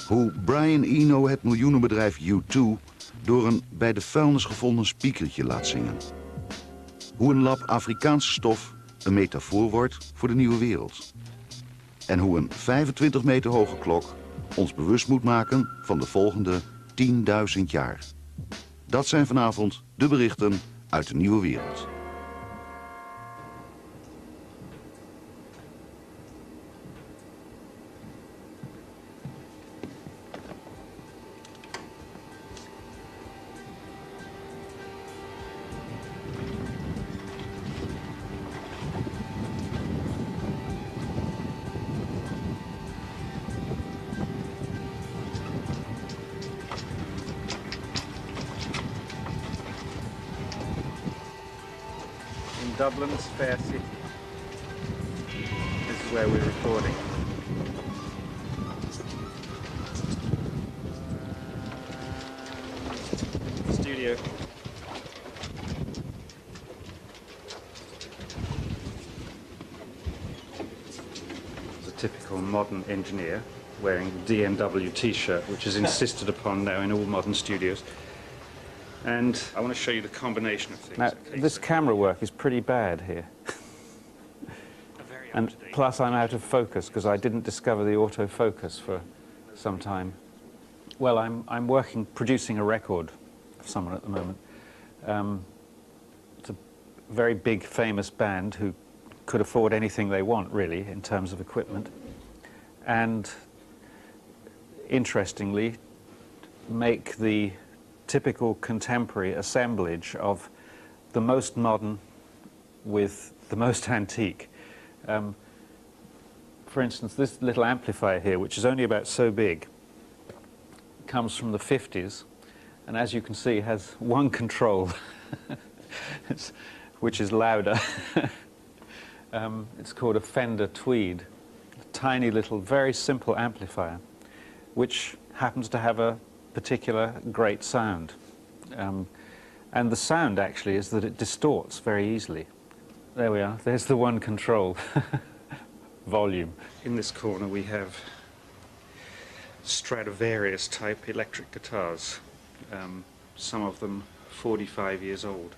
Hoe Brian Eno het miljoenenbedrijf U2 door een bij de vuilnis gevonden spiekertje laat zingen. Hoe een lap Afrikaanse stof een metafoor wordt voor de nieuwe wereld. En hoe een 25 meter hoge klok ons bewust moet maken van de volgende 10.000 jaar. Dat zijn vanavond de berichten uit de nieuwe wereld. Dublin's fair city. This is where we're recording. Studio. It's a typical modern engineer wearing the DMW t-shirt, which is insisted upon now in all modern studios. And I want to show you the combination of things. Now, this camera work is pretty bad here. And plus I'm out of focus because I didn't discover the autofocus for some time. Well, I'm producing a record for someone at the moment. It's a very big, famous band who could afford anything they want, really, in terms of equipment. And interestingly, make the typical contemporary assemblage of the most modern with the most antique. For instance, this little amplifier here, which is only about so big, comes from the 50s, and as you can see has one control, which is louder. It's called a Fender Tweed, a tiny little, very simple amplifier, which happens to have a particular great sound. And the sound actually is that it distorts very easily. There we are, there's the one control. Volume. In this corner we have Stradivarius type electric guitars, some of them 45 years old.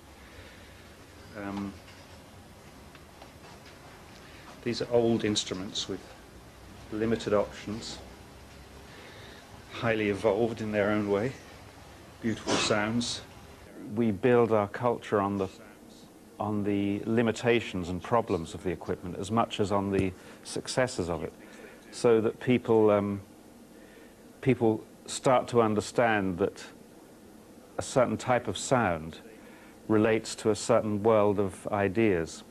These are old instruments with limited options, highly evolved in their own way, beautiful sounds. We build our culture on the limitations and problems of the equipment as much as on the successes of it, so that people start to understand that a certain type of sound relates to a certain world of ideas.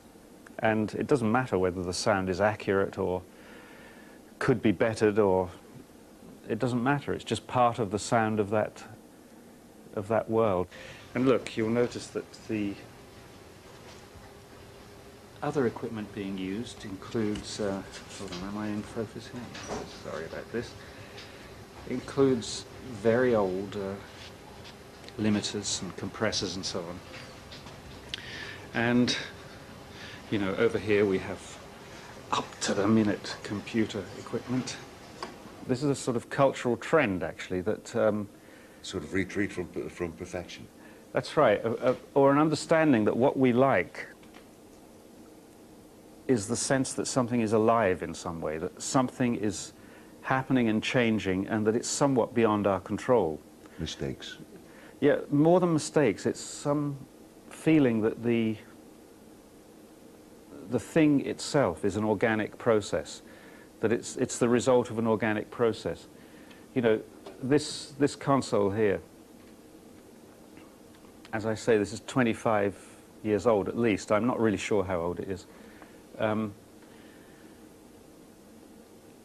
And it doesn't matter whether the sound is accurate or could be bettered, or it doesn't matter. It's just part of the sound of that world. And look, you'll notice that the other equipment being used includes, hold on, am I in focus here? Sorry about this. Includes very old limiters and compressors and so on. And, you know, over here we have up-to-the-minute computer equipment. This is a sort of cultural trend, actually, that... sort of retreat from perfection. That's right, or an understanding that what we like is the sense that something is alive in some way, that something is happening and changing, and that it's somewhat beyond our control. Mistakes. Yeah, more than mistakes, it's some feeling that the thing itself is an organic process, that it's the result of an organic process. You know, this console here, as I say, this is 25 years old at least. I'm not really sure how old it is. And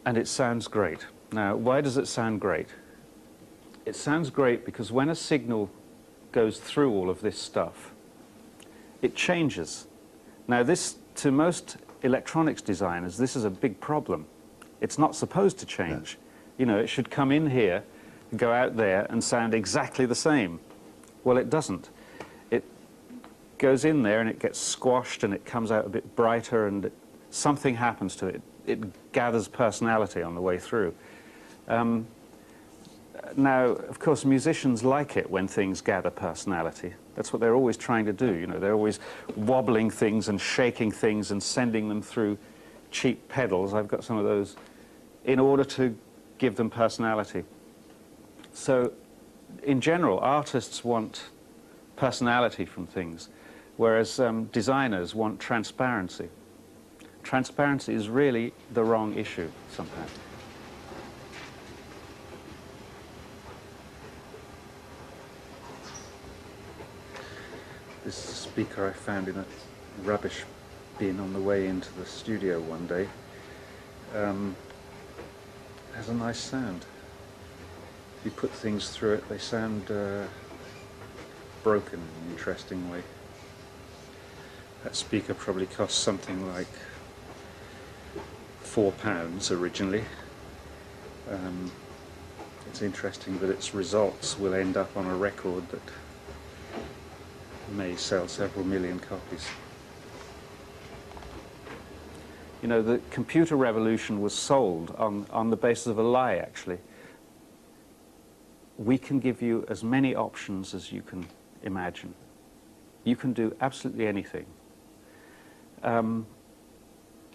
it sounds great. Now, why does it sound great? It sounds great because when a signal goes through all of this stuff, it changes. Now, this, to most electronics designers, this is a big problem. It's not supposed to change. You know, it should come in here, go out there, and sound exactly the same. Well, it doesn't. It goes in there and it gets squashed and it comes out a bit brighter, and something happens to it. It gathers personality on the way through. Now, of course, musicians like it when things gather personality. That's what they're always trying to do, you know. They're always wobbling things and shaking things and sending them through cheap pedals. I've got some of those in order to give them personality. So, in general, artists want personality from things, whereas designers want transparency. Transparency is really the wrong issue somehow. This is a speaker I found in a rubbish bin on the way into the studio one day. Has a nice sound. If you put things through it, they sound broken in an interesting way. That speaker probably cost something like £4 originally. It's interesting that its results will end up on a record that may sell several million copies. You know, the computer revolution was sold on the basis of a lie, actually. We can give you as many options as you can imagine. You can do absolutely anything. And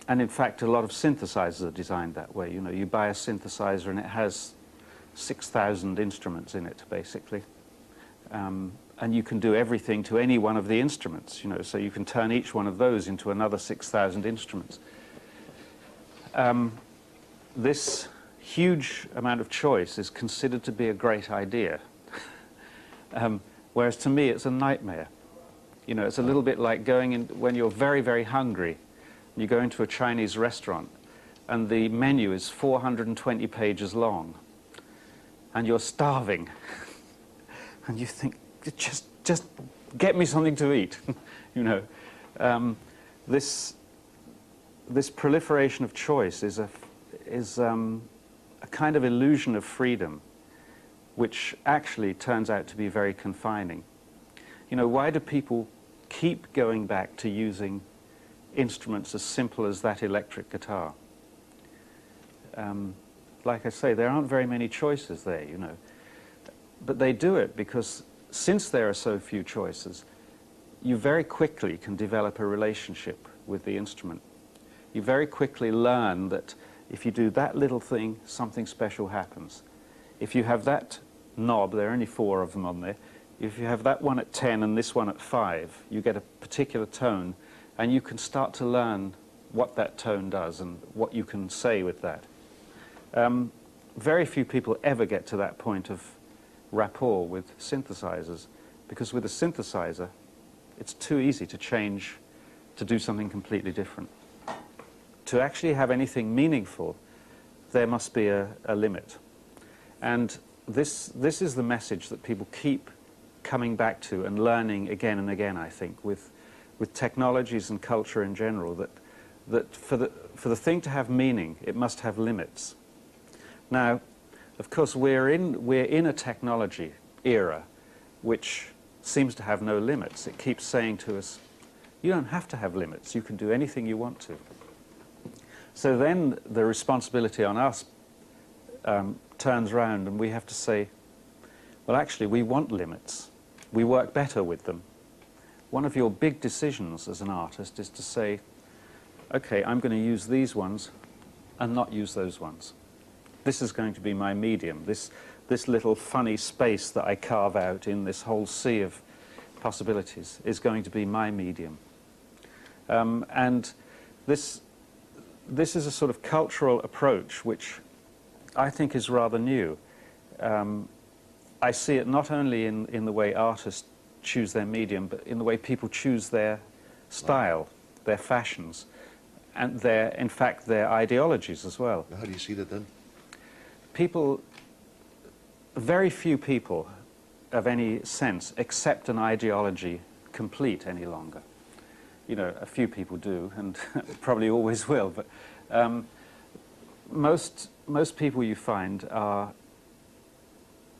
in fact, a lot of synthesizers are designed that way. You know, you buy a synthesizer and it has 6,000 instruments in it, basically. And you can do everything to any one of the instruments, you know, so you can turn each one of those into another 6,000 instruments. This huge amount of choice is considered to be a great idea, whereas to me it's a nightmare. You know, it's a little bit like going in when you're very, very hungry. You go into a Chinese restaurant and the menu is 420 pages long and you're starving and you think, just get me something to eat. You know, this proliferation of choice is a kind of illusion of freedom, which actually turns out to be very confining. You know, why do people keep going back to using instruments as simple as that electric guitar? Like I say, there aren't very many choices there, you know. But they do it because since there are so few choices, you very quickly can develop a relationship with the instrument. You very quickly learn that if you do that little thing, something special happens. If you have that knob, there are only 4 of them on there, if you have that one at 10 and this one at 5, you get a particular tone, and you can start to learn what that tone does and what you can say with that. Very few people ever get to that point of rapport with synthesizers, because with a synthesizer, it's too easy to change to do something completely different. To actually have anything meaningful, there must be a limit. And this is the message that people keep coming back to and learning again and again, I think, with technologies and culture in general, that for the thing to have meaning, it must have limits. Now, of course, we're in a technology era which seems to have no limits. It keeps saying to us, you don't have to have limits. You can do anything you want to. So then the responsibility on us turns around and we have to say, well, actually, we want limits. We work better with them. One of your big decisions as an artist is to say, okay, I'm going to use these ones and not use those ones. This is going to be my medium, this little funny space that I carve out in this whole sea of possibilities is going to be my medium. And this is a sort of cultural approach which I think is rather new. I see it not only in the way artists choose their medium, but in the way people choose their style, their fashions, and in fact, their ideologies as well. How do you see that then? Very few people of any sense accept an ideology complete any longer. You know, a few people do, and probably always will, but most people you find are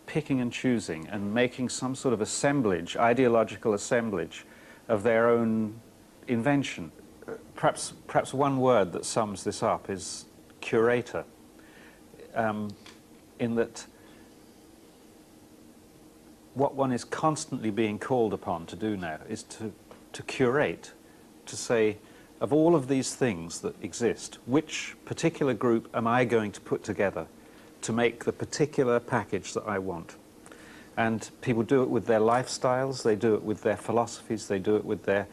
picking and choosing and making some sort of assemblage, ideological assemblage of their own invention. Perhaps one word that sums this up is curator, in that what one is constantly being called upon to do now is to curate, to say, of all of these things that exist, which particular group am I going to put together to make the particular package that I want? And people do it with their lifestyles, they do it with their philosophies, they do it with their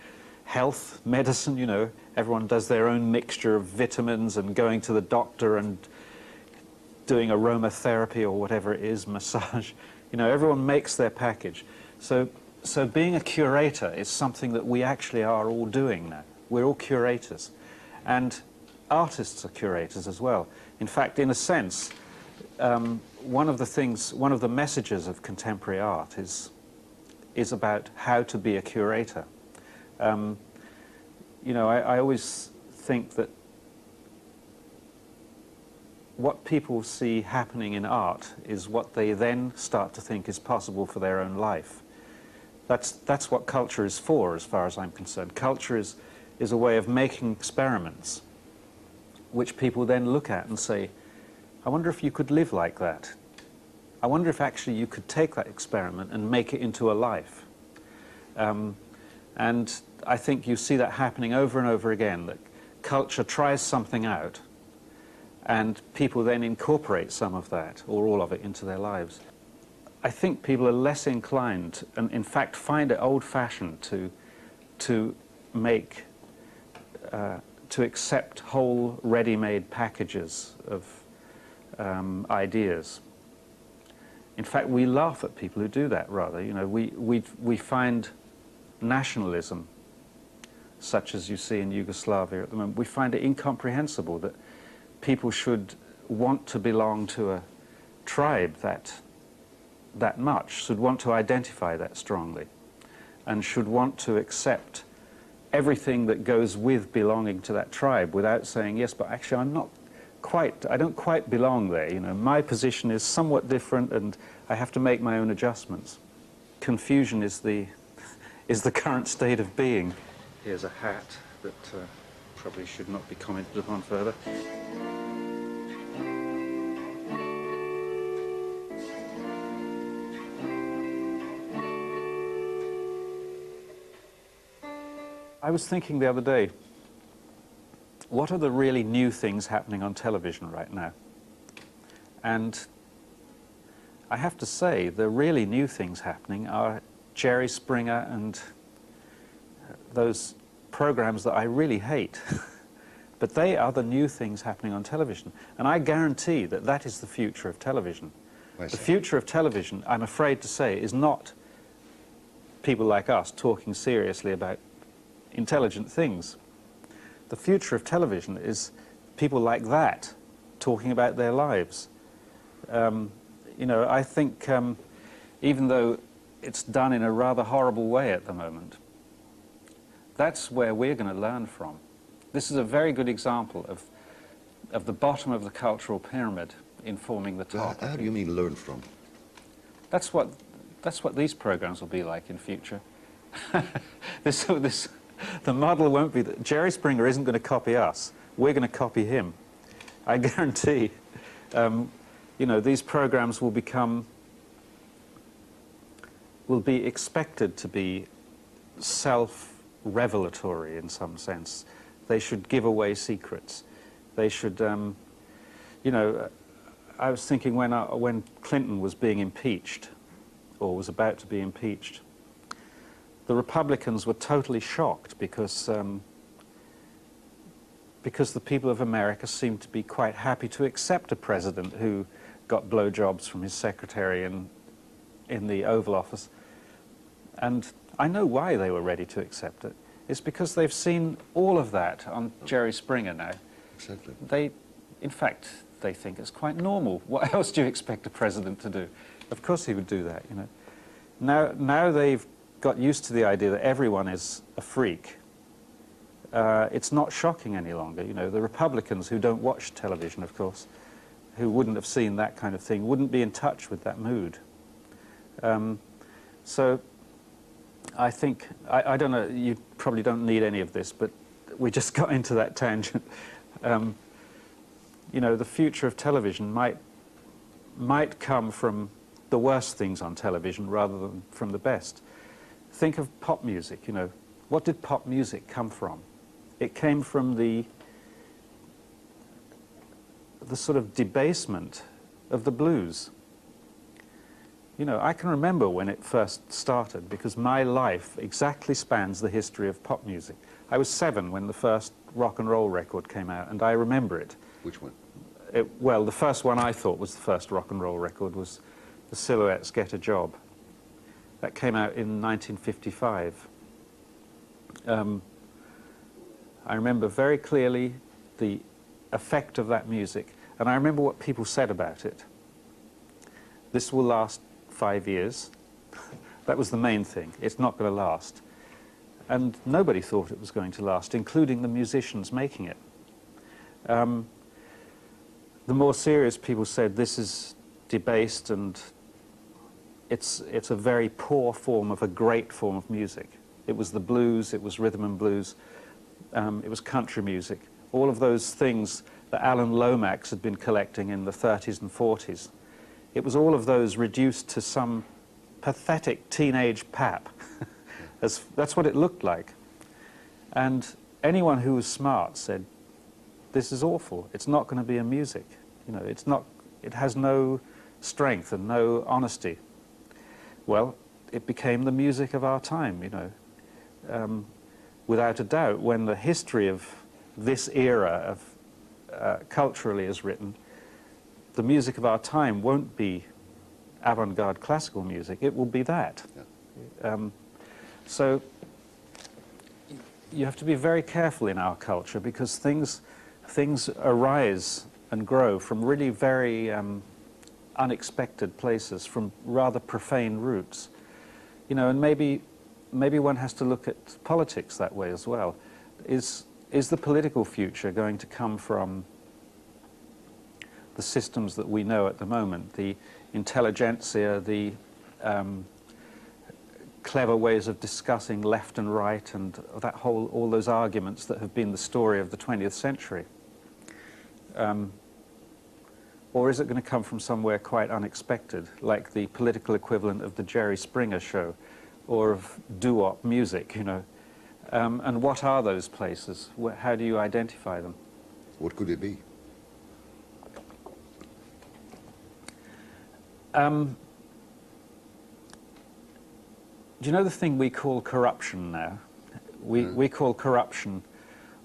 health, medicine, you know. Everyone does their own mixture of vitamins and going to the doctor and doing aromatherapy or whatever it is, massage. You know, everyone makes their package. So being a curator is something that we actually are all doing now. We're all curators. And artists are curators as well. In fact, in a sense, one of the messages of contemporary art is about how to be a curator. You know, I always think that what people see happening in art is what they then start to think is possible for their own life. That's what culture is for, as far as I'm concerned. Culture is a way of making experiments which people then look at and say, I wonder if you could live like that. I wonder if actually you could take that experiment and make it into a life. And I think you see that happening over and over again, that culture tries something out and people then incorporate some of that or all of it into their lives. I think people are less inclined, and in fact find it old-fashioned, to make, to accept whole ready-made packages of ideas. In fact, we laugh at people who do that, rather. You know, we find nationalism, such as you see in Yugoslavia at the moment, we find it incomprehensible that people should want to belong to a tribe that much, should want to identify that strongly, and should want to accept everything that goes with belonging to that tribe without saying, yes, but actually I don't quite belong there. You know, my position is somewhat different and I have to make my own adjustments. Confusion is the current state of being. Here's a hat that probably should not be commented upon further. I was thinking the other day, what are the really new things happening on television right now? And I have to say, the really new things happening are Jerry Springer and those programs that I really hate. But they are the new things happening on television. And I guarantee that that is the future of television. The future of television, I'm afraid to say, is not people like us talking seriously about intelligent things. The future of television is people like that talking about their lives. You know, I think even though it's done in a rather horrible way at the moment, that's where we're going to learn from. This is a very good example of the bottom of the cultural pyramid informing the top. How do you mean learn from? That's what these programs will be like in future. The model won't be that Jerry Springer isn't going to copy us. We're going to copy him. I guarantee. You know, these programs will be expected to be self-revelatory in some sense. They should give away secrets. They should, you know, I was thinking when Clinton was being impeached, or was about to be impeached, the Republicans were totally shocked because the people of America seemed to be quite happy to accept a president who got blowjobs from his secretary in the Oval Office. And I know why they were ready to accept it. It's because they've seen all of that on Jerry Springer now. Exactly. In fact, they think it's quite normal. What else do you expect a president to do? Of course he would do that, you know. Now they've got used to the idea that everyone is a freak. It's not shocking any longer. You know, the Republicans who don't watch television, of course, who wouldn't have seen that kind of thing, wouldn't be in touch with that mood. So I think, I don't know, you probably don't need any of this, but we just got into that tangent. You know, the future of television might come from the worst things on television rather than from the best. Think of pop music, you know. What did pop music come from? It came from the sort of debasement of the blues. You know, I can remember when it first started because my life exactly spans the history of pop music. I was 7 when the first rock and roll record came out, and I remember it. Which one? Well, the first one I thought was the first rock and roll record was the Silhouettes' Get a Job. That came out in 1955. I remember very clearly the effect of that music, and I remember what people said about it. This will last 5 years. That was the main thing. It's not going to last. And nobody thought it was going to last, including the musicians making it. The more serious people said this is debased and it's a very poor form of a great form of music. It was the blues, it was rhythm and blues, it was country music. All of those things that Alan Lomax had been collecting in the 30s and 40s. It was all of those reduced to some pathetic teenage pap. That's what it looked like. And anyone who was smart said, this is awful. It's not going to be a music. You know, it has no strength and no honesty. Well, it became the music of our time, you know. Without a doubt, when the history of this era of culturally is written, the music of our time won't be avant-garde classical music, it will be that. Yeah. So you have to be very careful in our culture because things arise and grow from really very unexpected places, from rather profane roots. You know, and maybe one has to look at politics that way as well. Is the political future going to come from the systems that we know at the moment, the intelligentsia, the clever ways of discussing left and right, and all those arguments that have been the story of the 20th century? Or is it going to come from somewhere quite unexpected, like the political equivalent of the Jerry Springer show, or of doo-wop music, you know? And what are those places? How do you identify them? What could it be? Do you know the thing we call corruption now? We call corruption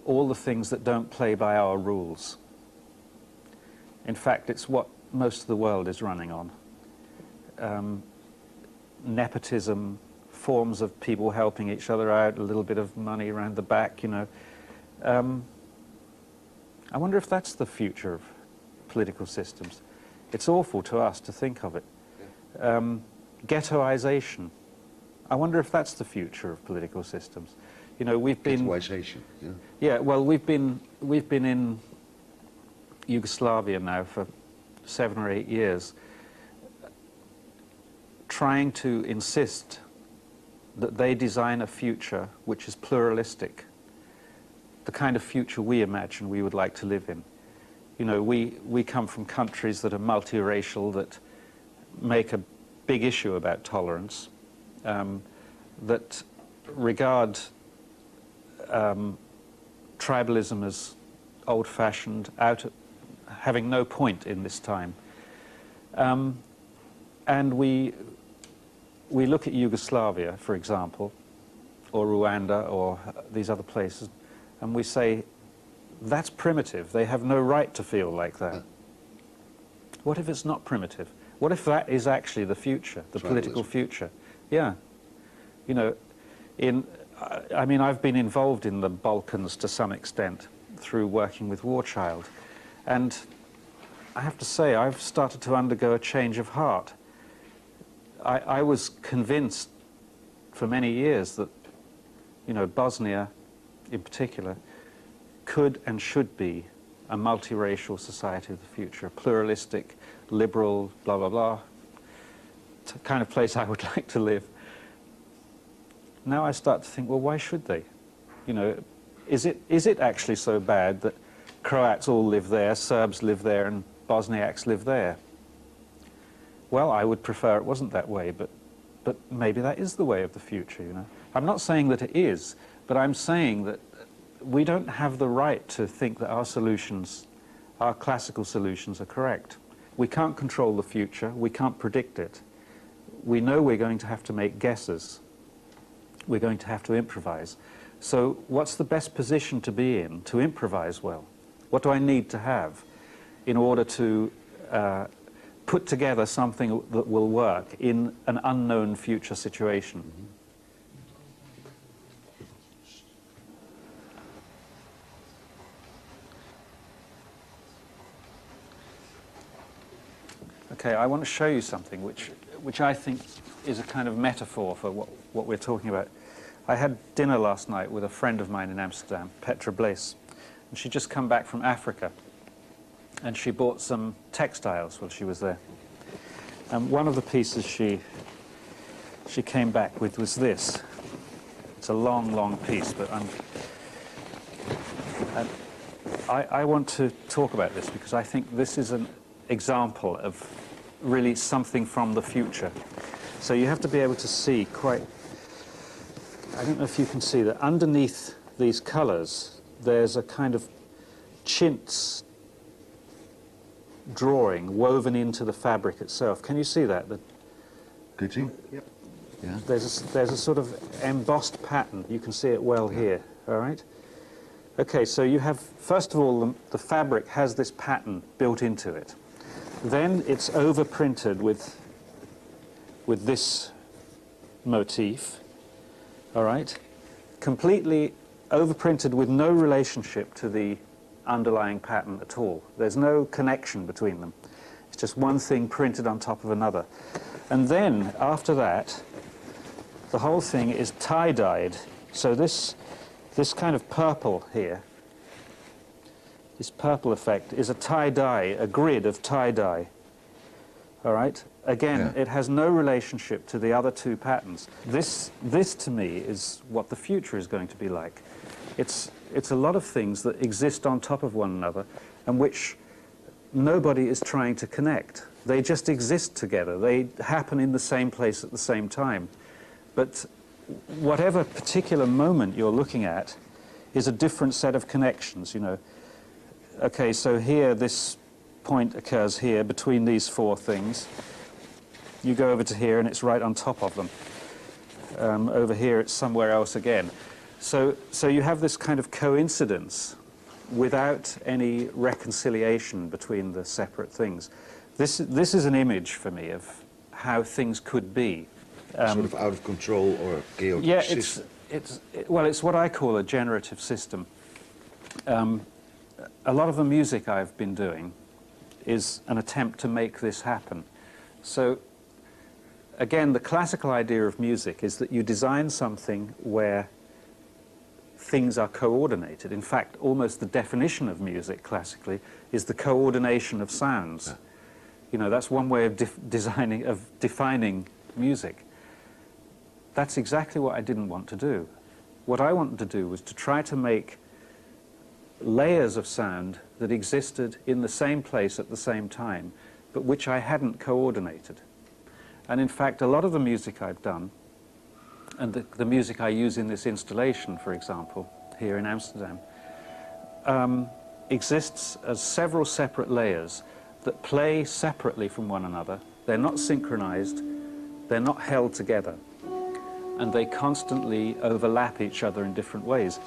all the things that don't play by our rules. In fact, it's what most of the world is running on. Nepotism, forms of people helping each other out, a little bit of money around the back, you know. I wonder if that's the future of political systems. It's awful to us to think of it. Ghettoization. I wonder if that's the future of political systems. You know, we've been... Ghettoization, yeah. Yeah, well, we've been in Yugoslavia now for 7 or 8 years, trying to insist that they design a future which is pluralistic, the kind of future we imagine we would like to live in. You know, we come from countries that are multiracial, that make a big issue about tolerance, that regard tribalism as old-fashioned, having no point in this time. And we look at Yugoslavia, for example, or Rwanda, or these other places, and we say, that's primitive. They have no right to feel like that. What if it's not primitive? What if that is actually the future, the political future? Yeah. You know, I mean, I've been involved in the Balkans to some extent through working with War Child, and I have to say, I've started to undergo a change of heart. I was convinced for many years that, you know, Bosnia in particular could and should be a multiracial society of the future, a pluralistic, liberal, blah, blah, blah, kind of place I would like to live. Now I start to think, well, why should they? You know, is it actually so bad that Croats all live there, Serbs live there, and Bosniaks live there? well, I would prefer it wasn't that way, but maybe that is the way of the future, you know. I'm not saying that it is, but I'm saying that we don't have the right to think that our solutions, our classical solutions, are correct. We can't control the future. We can't predict it. We know we're going to have to make guesses. We're going to have to improvise. So what's the best position to be in to improvise well? What do I need to have in order to put together something that will work in an unknown future situation? Okay, I want to show you something which I think is a kind of metaphor for what we're talking about. I had dinner last night with a friend of mine in Amsterdam, Petra Blaise, and she'd just come back from Africa, and she bought some textiles while she was there. And one of the pieces she came back with was this. It's a long, long piece, but I want to talk about this because I think this is an example of really something from the future. So you have to be able to see quite, I don't know if you can see that underneath these colors there's a kind of chintz drawing woven into the fabric itself. Can you see that? Could you? Yep. Yeah. There's a sort of embossed pattern. You can see it well here, all right? Okay, so you have, first of all, the fabric has this pattern built into it. Then it's overprinted with this motif, all right? Completely overprinted with no relationship to the underlying pattern at all. There's no connection between them. It's just one thing printed on top of another. And then, after that, the whole thing is tie-dyed. So this kind of purple here, this purple effect, is a tie-dye, a grid of tie-dye. All right? Again, it has no relationship to the other two patterns. This to me is what the future is going to be like. It's a lot of things that exist on top of one another and which nobody is trying to connect. They just exist together. They happen in the same place at the same time. But whatever particular moment you're looking at is a different set of connections, you know. Okay, so here this point occurs here between these four things. You go over to here and it's right on top of them. Over here it's somewhere else again. So you have this kind of coincidence without any reconciliation between the separate things. This is an image for me of how things could be. Sort of out of control or chaotic yeah, system. it's what I call a generative system. A lot of the music I've been doing is an attempt to make this happen. So again, the classical idea of music is that you design something where things are coordinated. In fact, almost the definition of music classically is the coordination of sounds. Yeah. You know, that's one way of defining music. That's exactly what I didn't want to do. What I wanted to do was to try to make layers of sound that existed in the same place at the same time, but which I hadn't coordinated. And in fact, a lot of the music I've done, and the music I use in this installation, for example, here in Amsterdam, exists as several separate layers that play separately from one another. They're not synchronized, they're not held together, and they constantly overlap each other in different ways.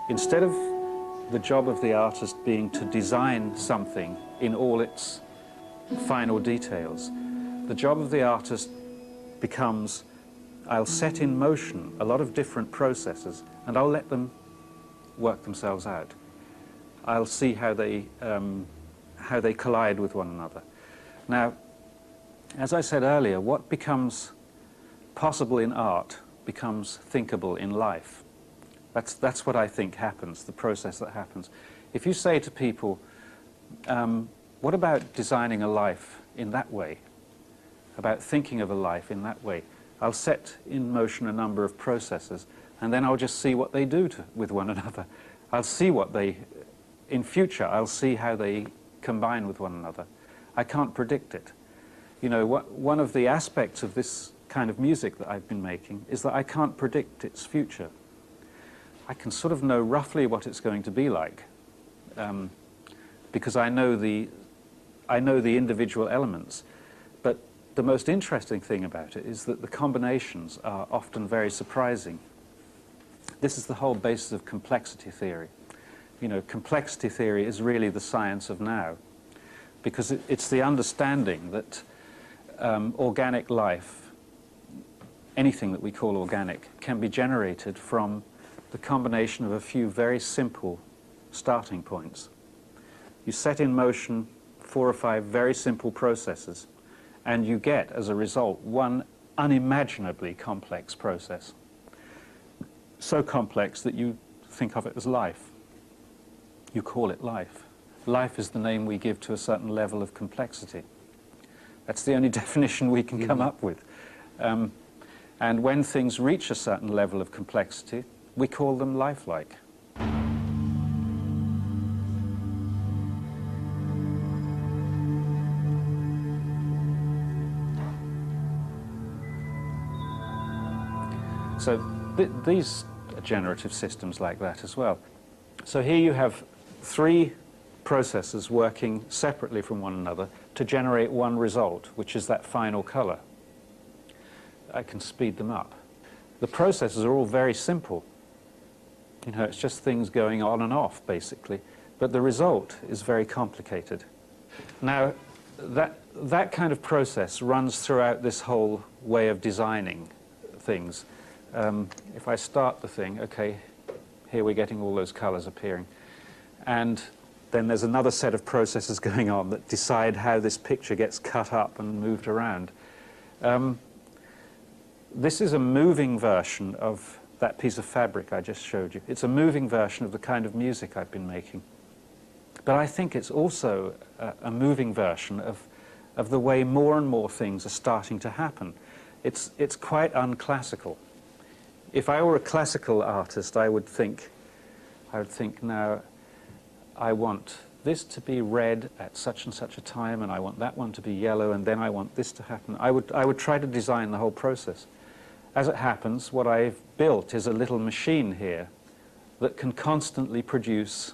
instead of the job of the artist being to design something in all its final details, the job of the artist becomes, I'll set in motion a lot of different processes and I'll let them work themselves out. I'll see how they collide with one another. Now, as I said earlier, what becomes possible in art becomes thinkable in life. That's what I think happens, the process that happens. If you say to people, what about designing a life in that way? About thinking of a life in that way? I'll set in motion a number of processes, and then I'll just see what they do with one another. I'll see what they, in future, I'll see how they combine with one another. I can't predict it. You know, one of the aspects of this kind of music that I've been making is that I can't predict its future. I can sort of know roughly what it's going to be like, because I know the individual elements. But the most interesting thing about it is that the combinations are often very surprising. This is the whole basis of complexity theory. You know, complexity theory is really the science of now, because it's the understanding that organic life, anything that we call organic, can be generated from the combination of a few very simple starting points. You set in motion 4 or 5 very simple processes, and you get, as a result, one unimaginably complex process. So complex that you think of it as life. You call it life. Life is the name we give to a certain level of complexity. That's the only definition we can come up with. And when things reach a certain level of complexity, we call them lifelike. So these are generative systems like that as well. So here you have 3 processes working separately from one another to generate one result, which is that final color. I can speed them up. The processes are all very simple. You know, it's just things going on and off, basically. But the result is very complicated. Now, that kind of process runs throughout this whole way of designing things. If I start the thing, okay, here we're getting all those colors appearing. And then there's another set of processes going on that decide how this picture gets cut up and moved around. This is a moving version of that piece of fabric I just showed you. It's a moving version of the kind of music I've been making. But I think it's also a moving version of the way more and more things are starting to happen. It's quite unclassical. If I were a classical artist, I would think now, I want this to be red at such and such a time, and I want that one to be yellow, and then I want this to happen. I would try to design the whole process. As it happens, what I've built is a little machine here that can constantly produce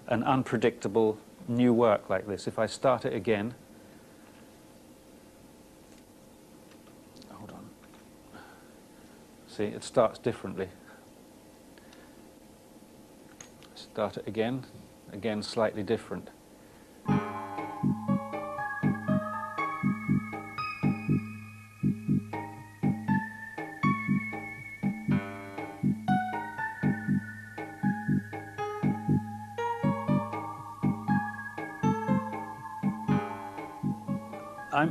an unpredictable new work like this. If I start it again, hold on. See, it starts differently. Start it again, slightly different.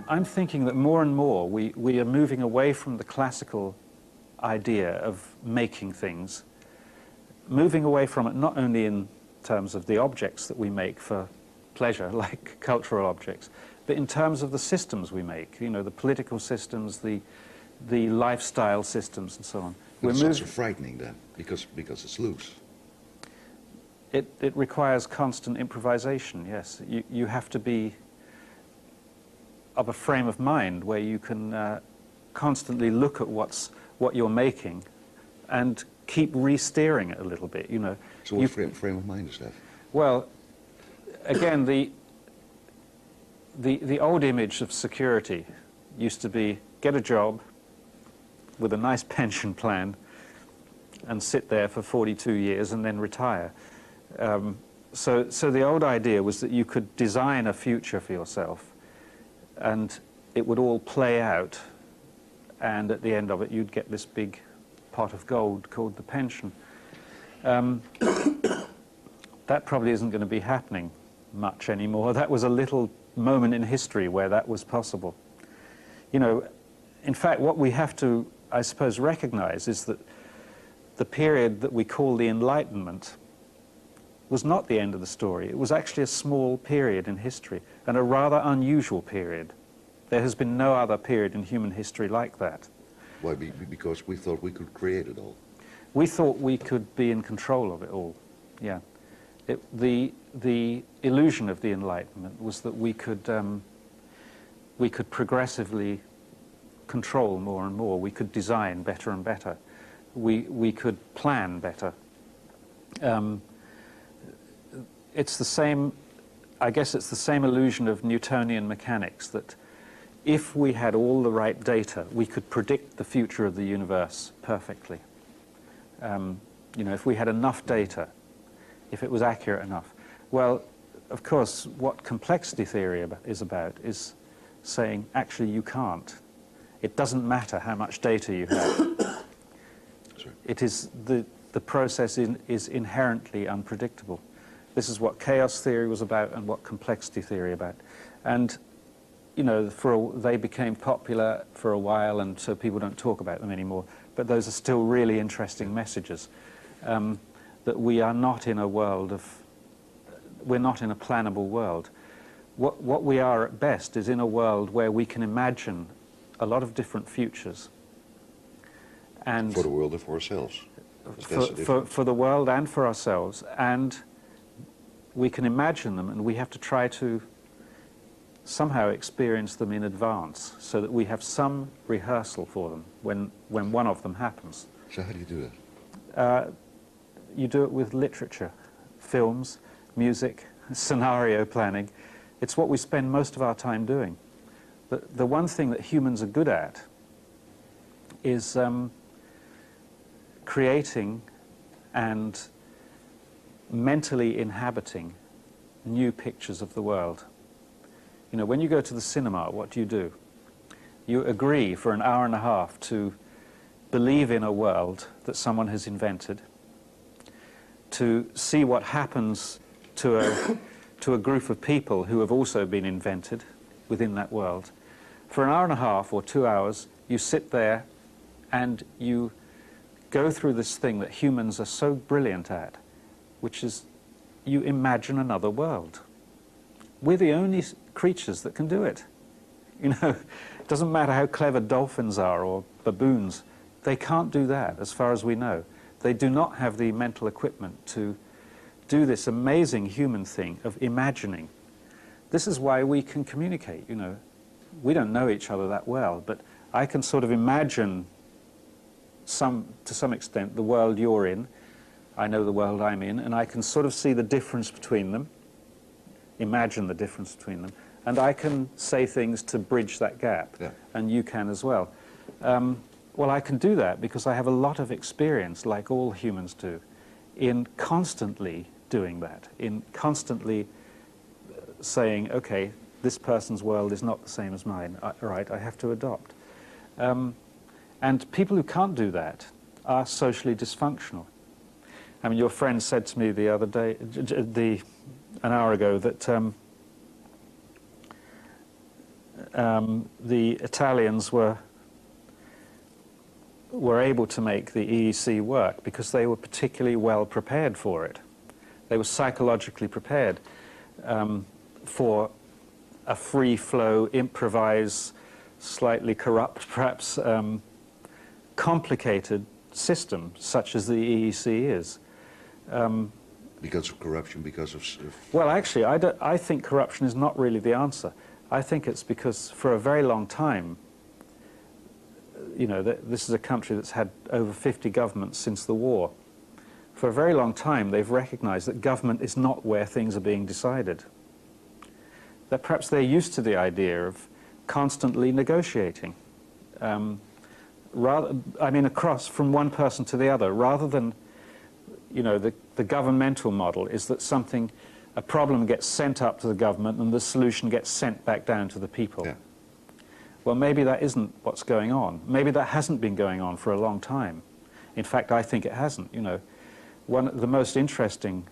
I'm thinking that more and more we are moving away from the classical idea of making things, moving away from it not only in terms of the objects that we make for pleasure, like cultural objects, but in terms of the systems we make, you know, the political systems, the lifestyle systems, and so on. It's also frightening then, because it's loose. It requires constant improvisation, yes. You have to be of a frame of mind where you can constantly look at what you're making and keep re-steering it a little bit, you know. So what frame of mind is that? Well, again, the old image of security used to be get a job with a nice pension plan and sit there for 42 years and then retire. So the old idea was that you could design a future for yourself, and it would all play out, and at the end of it you'd get this big pot of gold called the pension. That probably isn't going to be happening much anymore. That was a little moment in history where that was possible. You know, in fact, what we have to, I suppose, recognize is that the period that we call the Enlightenment was not the end of the story. It was actually a small period in history, and a rather unusual period. There has been no other period in human history like that. Why? Because we thought we could create it all. We thought we could be in control of it all, yeah. The illusion of the Enlightenment was that we could progressively control more and more. We could design better and better. We could plan better. It's the same, I guess it's the same illusion of Newtonian mechanics, that if we had all the right data, we could predict the future of the universe perfectly. You know, if we had enough data, if it was accurate enough. Well, of course, what complexity theory is about is saying, actually, you can't. It doesn't matter how much data you have. Sure. It is the process is inherently unpredictable. This is what chaos theory was about and what complexity theory about. And, you know, they became popular for a while, and so people don't talk about them anymore. But those are still really interesting messages. That we are not in a world of, we're not in a plannable world. What we are at best is in a world where we can imagine a lot of different futures. And for the world and for ourselves. For the world and for ourselves. And we can imagine them, and we have to try to somehow experience them in advance so that we have some rehearsal for them when one of them happens. So how do you do that? You do it with literature, films, music, scenario planning. It's what we spend most of our time doing. The one thing that humans are good at is creating and mentally inhabiting new pictures of the world. You know, when you go to the cinema, what do? You agree for an hour and a half to believe in a world that someone has invented, to see what happens to a group of people who have also been invented within that world. For an hour and a half or 2 hours, you sit there and you go through this thing that humans are so brilliant at, which is you imagine another world. We're the only creatures that can do it. You know, it doesn't matter how clever dolphins are or baboons, they can't do that as far as we know. They do not have the mental equipment to do this amazing human thing of imagining. This is why we can communicate, you know. We don't know each other that well, but I can sort of imagine to some extent the world you're in. I know the world I'm in, and I can sort of see the difference between them, imagine the difference between them, and I can say things to bridge that gap, yeah. And you can as well. Well, I can do that because I have a lot of experience, like all humans do, in constantly doing that, in constantly saying, okay, this person's world is not the same as mine, right, I have to adopt. And people who can't do that are socially dysfunctional. I mean, your friend said to me the other day, an hour ago, that the Italians were able to make the EEC work because they were particularly well prepared for it. They were psychologically prepared for a free-flow, improvised, slightly corrupt, perhaps complicated system, such as the EEC is. Because of corruption, because of... Well, actually, I think corruption is not really the answer. I think it's because for a very long time, you know, this is a country that's had over 50 governments since the war. For a very long time, they've recognized that government is not where things are being decided. That perhaps they're used to the idea of constantly negotiating. across from one person to the other, rather than, you know, the governmental model is that a problem gets sent up to the government and the solution gets sent back down to the people. Yeah. Well, maybe that isn't what's going on. Maybe that hasn't been going on for a long time. In fact, I think it hasn't. You know, one of the most interesting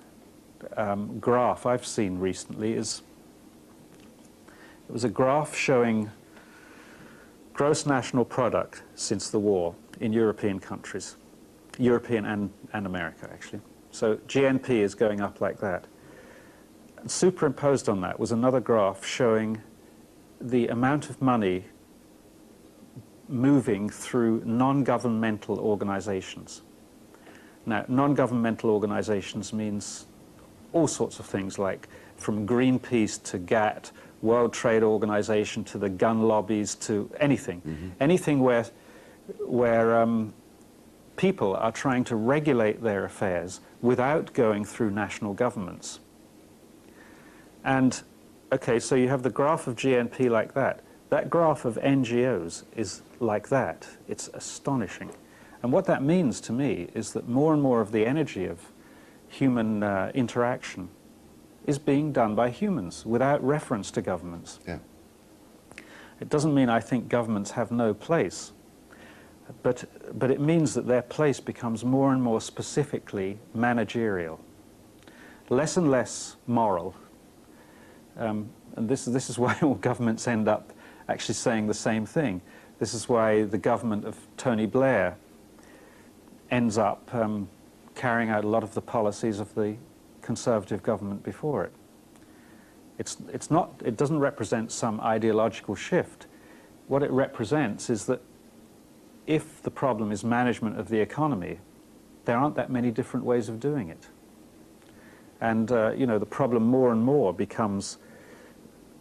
graph I've seen recently it was a graph showing gross national product since the war in European countries, European and America, actually. So GNP is going up like that. And superimposed on that was another graph showing the amount of money moving through non-governmental organizations. Now, non-governmental organizations means all sorts of things, like from Greenpeace to GATT, World Trade Organization, to the gun lobbies, to anything. Mm-hmm. Anything where people are trying to regulate their affairs without going through national governments. And, okay, so you have the graph of GNP like that. That graph of NGOs is like that. It's astonishing. And what that means to me is that more and more of the energy of human interaction is being done by humans without reference to governments. Yeah. It doesn't mean I think governments have no place, but it means that their place becomes more and more specifically managerial, less and less moral. And this is why all governments end up actually saying the same thing. This is why the government of Tony Blair ends up carrying out a lot of the policies of the Conservative government before it. It doesn't represent some ideological shift. What it represents is that if the problem is management of the economy, there aren't that many different ways of doing it. And you know, the problem more and more becomes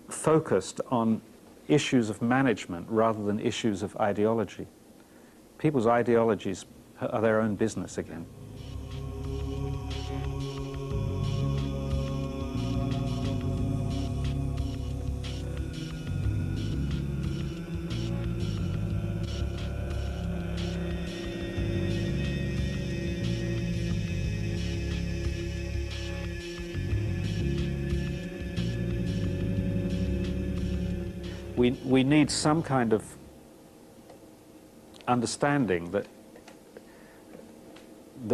focused on issues of management rather than issues of ideology. People's ideologies are their own business again. We need some kind of understanding that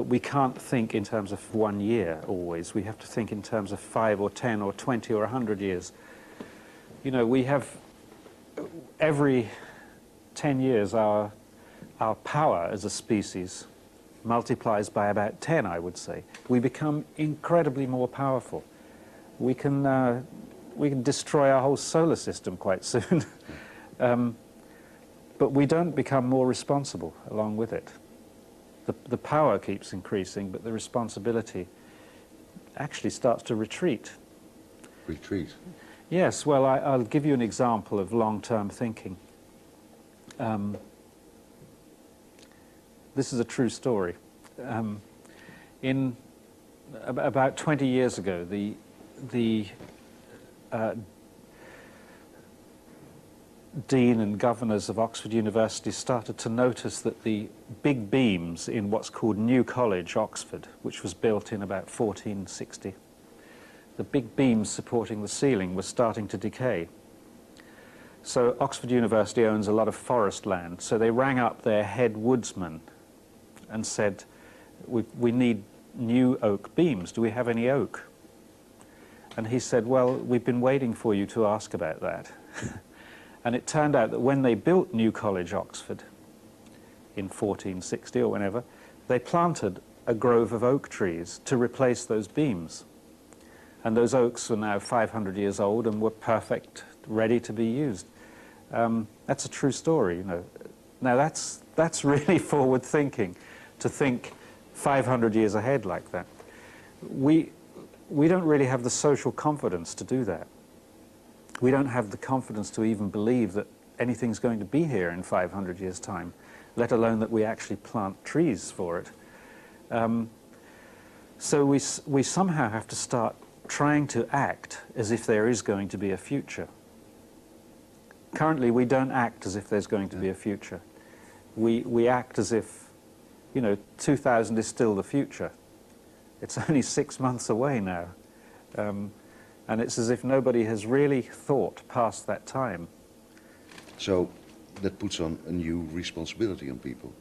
we can't think in terms of 1 year always. We have to think in terms of 5 or 10 or 20 or 100 years. You know, we have, every 10 years our power as a species multiplies by about 10, I would say. We become incredibly more powerful. We can destroy our whole solar system quite soon. But we don't become more responsible along with it. The power keeps increasing, but the responsibility actually starts to retreat. Retreat? Yes, well, I'll give you an example of long-term thinking. This is a true story. About 20 years ago, the dean and governors of Oxford University started to notice that the big beams in what's called New College, Oxford, which was built in about 1460, the big beams supporting the ceiling were starting to decay. So Oxford University owns a lot of forest land, so they rang up their head woodsman and said, we need new oak beams. Do we have any oak? And he said, well, we've been waiting for you to ask about that. And it turned out that when they built New College, Oxford, in 1460 or whenever, they planted a grove of oak trees to replace those beams. And those oaks are now 500 years old and were perfect, ready to be used. That's a true story, you know. Now that's really forward thinking, to think 500 years ahead like that. We don't really have the social confidence to do that. We don't have the confidence to even believe that anything's going to be here in 500 years' time, let alone that we actually plant trees for it. So we somehow have to start trying to act as if there is going to be a future. Currently, we don't act as if there's going to be a future. we act as if, you know, 2000 is still the future. It's only 6 months away now. And it's as if nobody has really thought past that time. So that puts on a new responsibility on people.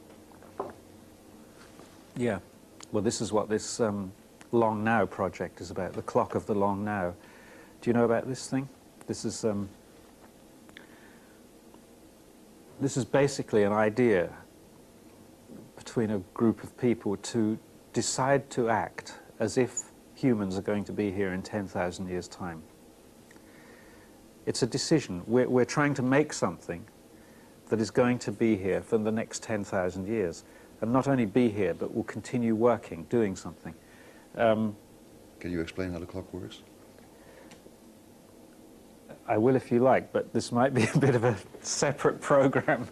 Yeah. Well, this is what this Long Now project is about, the clock of the long now. Do you know about this thing? This is basically an idea between a group of people to decide to act as if humans are going to be here in 10,000 years' time. It's a decision. We're trying to make something that is going to be here for the next 10,000 years. And not only be here, but will continue working, doing something. Can you explain how the clock works? I will if you like, but this might be a bit of a separate program.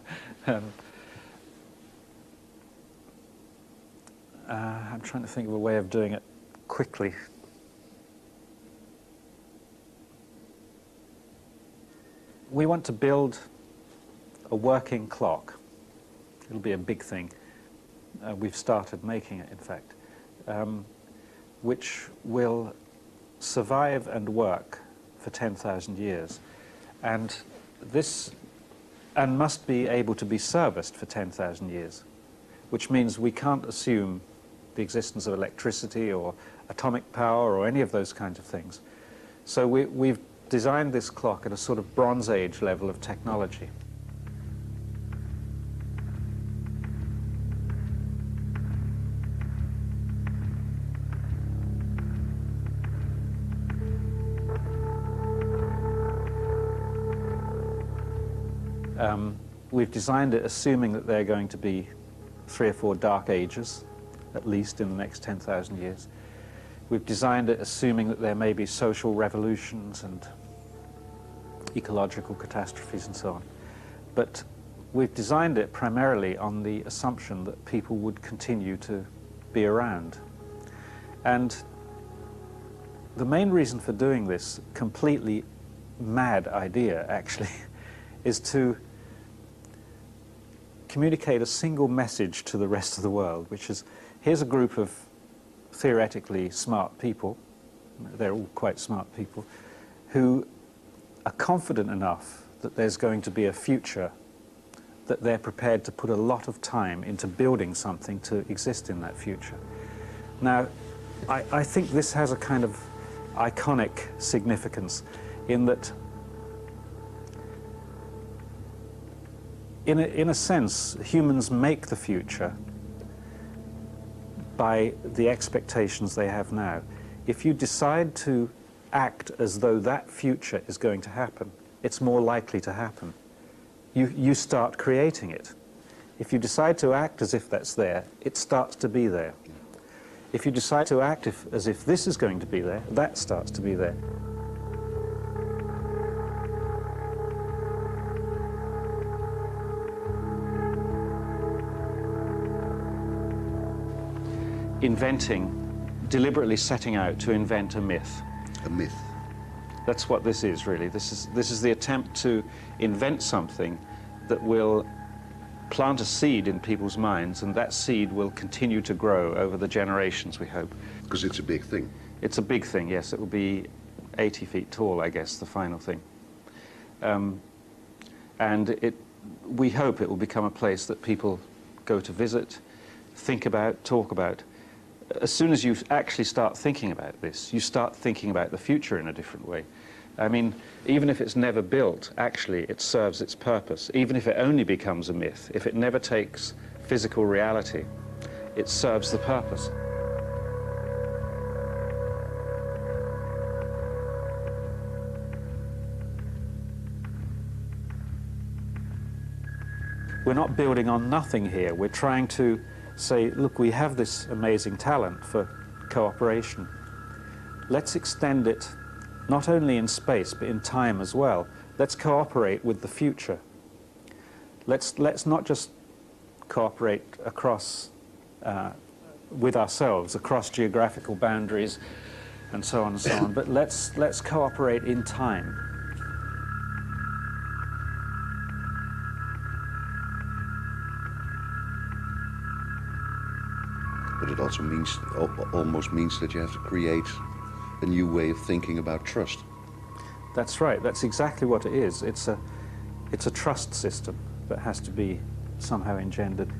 I'm trying to think of a way of doing it quickly. We want to build a working clock. It'll be a big thing. We've started making it, in fact, which will survive and work for 10,000 years, and must be able to be serviced for 10,000 years, which means we can't assume the existence of electricity or atomic power or any of those kinds of things. So we've designed this clock at a sort of Bronze Age level of technology. We've designed it assuming that there are going to be 3 or 4 dark ages, at least in the next 10,000 years. We've designed it assuming that there may be social revolutions and ecological catastrophes and so on. But we've designed it primarily on the assumption that people would continue to be around. And the main reason for doing this completely mad idea, actually, is to communicate a single message to the rest of the world, which is, here's a group of theoretically smart people, they're all quite smart people, who are confident enough that there's going to be a future, that they're prepared to put a lot of time into building something to exist in that future. Now, I think this has a kind of iconic significance in that, in a sense, humans make the future by the expectations they have now. If you decide to act as though that future is going to happen, it's more likely to happen. You start creating it. If you decide to act as if that's there, it starts to be there. If you decide to act as if this is going to be there, that starts to be there. Deliberately setting out to invent a myth. A myth. That's what this is, really. This is the attempt to invent something that will plant a seed in people's minds, and that seed will continue to grow over the generations, we hope. Because it's a big thing. It's a big thing, yes. It will be 80 feet tall, I guess, the final thing. And we hope it will become a place that people go to visit, think about, talk about. As soon as you actually start thinking about this, you start thinking about the future in a different way. I mean, even if it's never built, actually it serves its purpose. Even if it only becomes a myth, if it never takes physical reality, it serves the purpose. We're not building on nothing here. We're trying to say, look, we have this amazing talent for cooperation. Let's extend it not only in space, but in time as well. Let's cooperate with the future. Let's not just cooperate across, with ourselves, across geographical boundaries, and so on and so on, but let's cooperate in time. it also means, almost means that you have to create a new way of thinking about trust. That's right. That's exactly what it is. It's a trust system that has to be somehow engendered.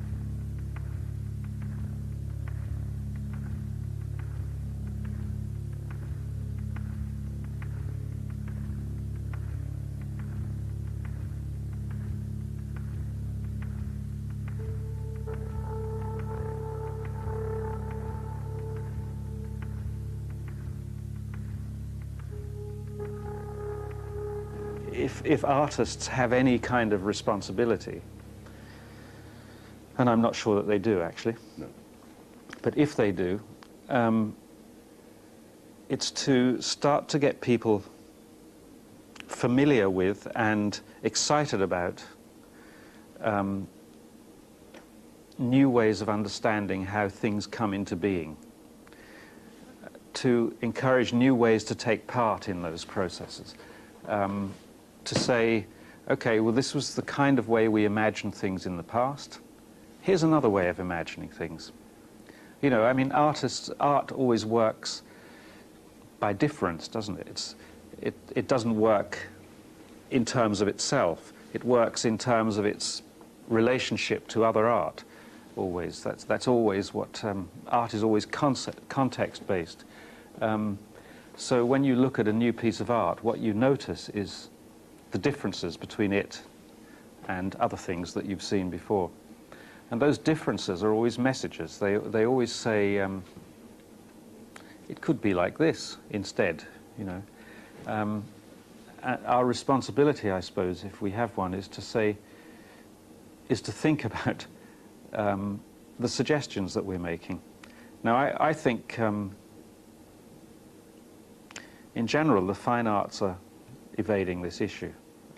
If artists have any kind of responsibility, and I'm not sure that they do actually, No. but if they do, it's to start to get people familiar with and excited about new ways of understanding how things come into being, to encourage new ways to take part in those processes. To say, okay, well, this was the kind of way we imagined things in the past. Here's another way of imagining things. You know, I mean, art always works by difference, doesn't it? It doesn't work in terms of itself. It works in terms of its relationship to other art, always. That's always what, art is always context-based. So when you look at a new piece of art, what you notice is the differences between it and other things that you've seen before. And those differences are always messages. They always say, it could be like this instead, you know. Our responsibility, I suppose, if we have one, is to think about the suggestions that we're making. Now, I think, in general, the fine arts are evading this issue.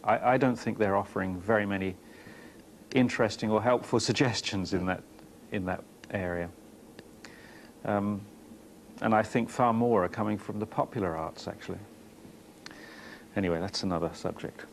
I don't think they're offering very many interesting or helpful suggestions in that area. And I think far more are coming from the popular arts, actually. Anyway, that's another subject.